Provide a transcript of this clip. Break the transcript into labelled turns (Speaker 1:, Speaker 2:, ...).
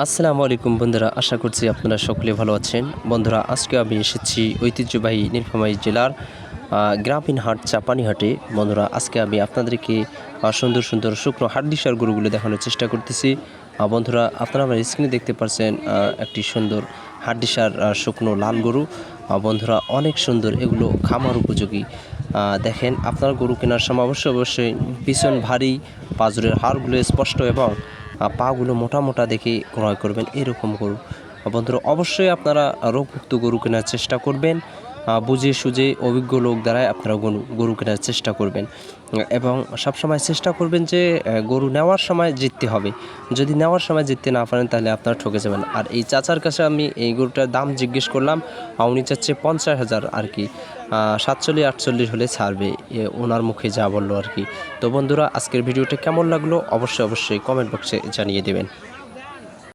Speaker 1: আসসালামু আলাইকুম বন্ধুরা, আশা করছি আপনারা সকলে ভালো আছেন। বন্ধুরা, আজকে আমি এসেছি ঐতিহ্যবাহী নীলফামারী জেলার গ্রামীণ হাট চাপানিহাটে। বন্ধুরা, আজকে আমি আপনাদেরকে সুন্দর সুন্দর শুকনো হাড্ডিসার গরুগুলো দেখানোর চেষ্টা করতেছি। বন্ধুরা, আপনারা আমার স্ক্রিনে দেখতে পাচ্ছেন একটি সুন্দর হাড্ডিসার শুকনো লাল গরু। বন্ধুরা, অনেক সুন্দর, এগুলো খামার উপযোগী। দেখেন, আপনারা গরু কেনার সময় অবশ্যই পিছন ভারী, পাঁজরের হাড়গুলো স্পষ্ট এবং পাগুলো মোটা মোটা দেখে ক্রয় করবেন এরকম গরু। বন্ধুরা, অবশ্যই আপনারা রোগমুক্ত গরু কেনার চেষ্টা করবেন। বুঝে সুঝে অভিজ্ঞ লোক দ্বারাই আপনারা গরু কেনার চেষ্টা করবেন এবং সবসময় চেষ্টা করবেন যে গরু নেওয়ার সময় জিততে হবে। যদি নেওয়ার সময় জিততে না পারেন তাহলে আপনারা ঠকে যাবেন। আর এই চাচার কাছে আমি এই গরুটার দাম জিজ্ঞেস করলাম, উনি চাচ্ছে 50,000 আর কি। 47-48 হলে ছাড়বে, ওনার মুখে যা বললো আর কি। তো বন্ধুরা, আজকের ভিডিওটা কেমন লাগলো অবশ্যই কমেন্ট বক্সে জানিয়ে দেবেন।